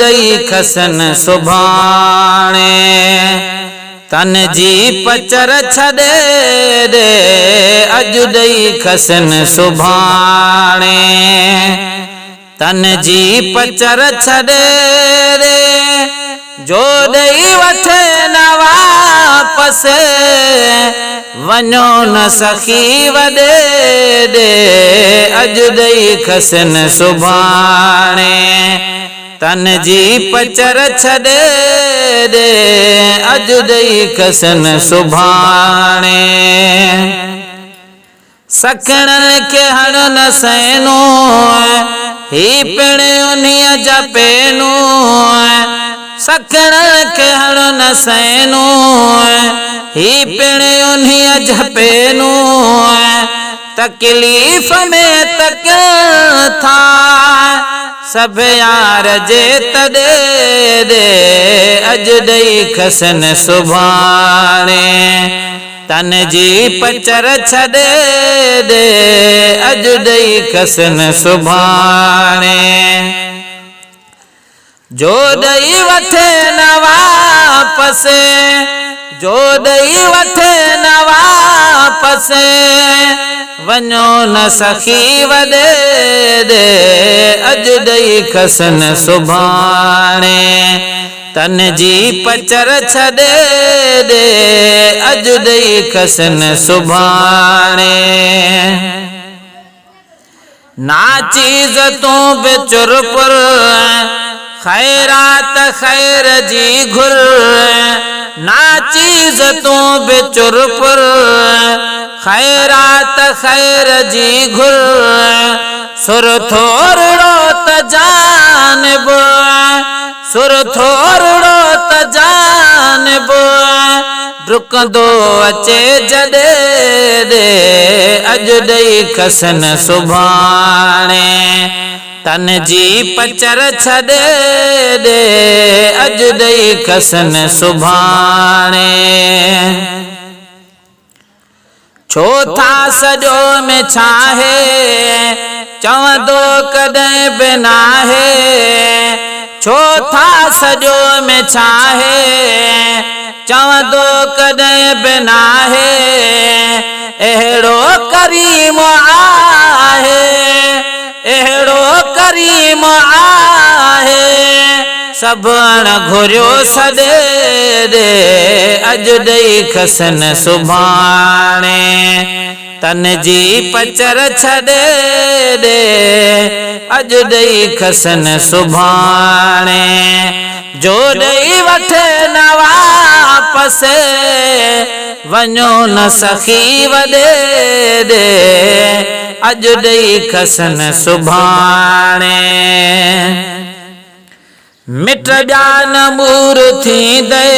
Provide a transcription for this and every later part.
ॾई खसन सुभाणे तन जी पचर छॾे ॾे अॼु ॾई खसन सुभाणे तन जी पचर छॾे ॾे जो ॾई वठे न वापस वञो न सखी वॾे ॾे अॼु ॾई खसन सुभाणे तन जी पचर छॾे ॾे अॼु ॾई खसन सुभाणे सखणनि खे हण न सैनो ही पिण उन्हीअ जा पेनू सखणनि खे हण न सैनो ही पिण उन्हीअ जा पेनू तकलीफ़ में तक था सब यार जे तॾे ॾे अॼु ॾई खसन सुभाणे तन जी पचर छॾे ॾे अॼु ॾई खसन सुभाणे जो ॾई वठे न वापस जो ॾई वठे न वापस वञो न सखी वॾे ॾे अॼु ॾई खसन सुभाणे तन जी पचर छॾे ॾे अॼु ॾई खसन सुभाणे नाचीज़ तूं बि चुरपुर खैरात खैर जी घुर नाचीज़ तूं बि चुरपुर खैरात खैर जी घुर सुर थोरड़ो त जानब सुर थोरड़ो त जानब डुकंदो अचे जॾे ॾे अॼु ॾई खसन सुभाणे तन जी पचर छॾे ॾे अॼु ॾई खसन सुभाणे छो था सॼो में छाहे चवंदो कॾहिं बि नाहे छो था सॼो में छाहे चवंदो कॾहिं बि नाहे अहिड़ो करीम आहे अहिड़ो करीम आहे सभु अण घुरियो सॾे ॾे अॼु ॾई खसन सुभाणे तन जी पचर छॾे ॾे अॼु ॾई खसन सुभाणे जो ॾई वठे न वापस वञो न सखी वॾे ॾे अॼु ॾई खसन सुभाणे मिट ॼान मूर थींदे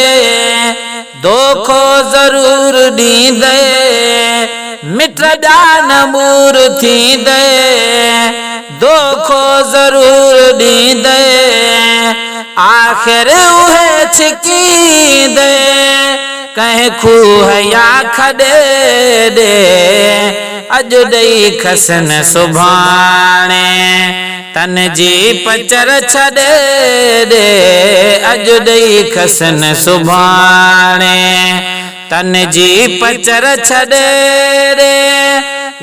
दोखो ज़रूर ॾींदे मिट ॼान मूर थींदे दोखो ज़रूर ॾींदे आख़िर उहे छिकींदे कंहिं खूह या खॾे ॾे अॼु ॾई खसन सुभाणे तन जी पचर छॾे ॾे अॼु ॾई खसन सुभाणे तन जी पचर छॾे ॾे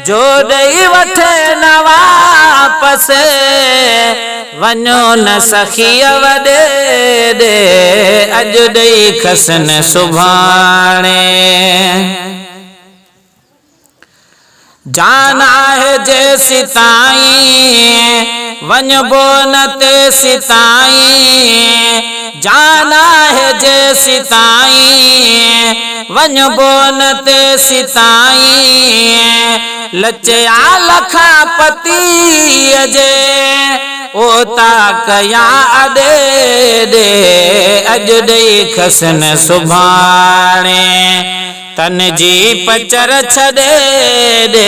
जो ॾई वठे न वापस वञो न सखीअ वॾे ॾे अॼु ॾई खसन सुभाणे जान आहे जेसि ताईं वञबो न तेसि ताईं जान आहे जेसि ताईं वञबो न तेसि ताईं लचया लखा पतीअ जे ओ ताकया अॾे ॾे अॼु ॾई खसन सुभाणे तन जी पचर छॾे ॾे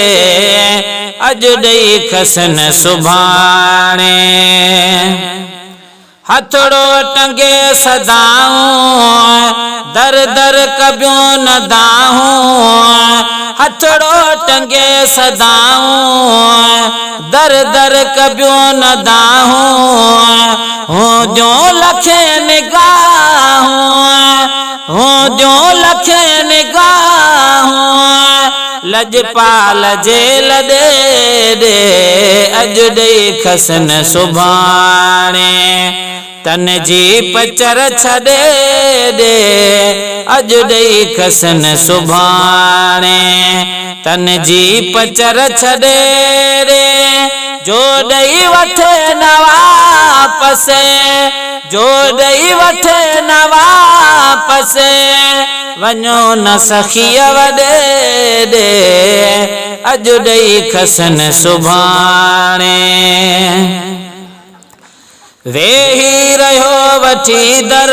अॼु ॾई खसन सुभाणे हथड़ो टंगे सदाऊं दर दर कबियो न दाहूं हथ हथड़ो टंगे सदाऊं दर दर कबियो न दाहूं हो जो लखे निगाहूं हो जो लखे निगाहूं लजपाल जेल दे दे अज दे खसन सुभाणे तन जी पचर छड़े दे अज दे खसन सुभाणे तन जी पचर छड़े रे जो दई वठे न वापस जो दई वठे न वापस वञो न सखीअ वॾे दे अज दई खसन सुभाणे वेही रहियो वठी दर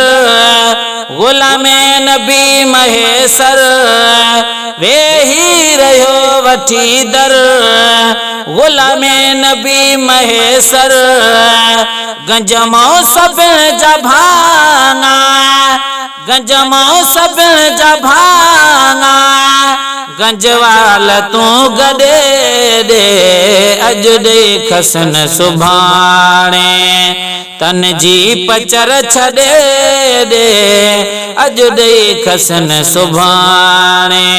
गुलामे नबी महेसर वेही रहियो वठी दर गुलामे नबी महेसर गंजमो सभिन जा भाङा गंजमो सभिन जा भाङा गंजवाल तूं गॾे दे अज दे खसन सुभाणे तन जी पचर छड़े दे अज दे खसन सुभाणे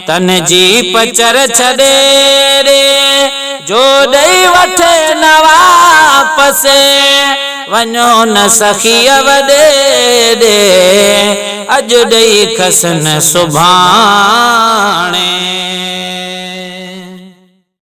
तन जी पचर छड़े दे जो दई वठे न वापस वञो न सखीअ वॾे दे अज दई खसन सुभाणे।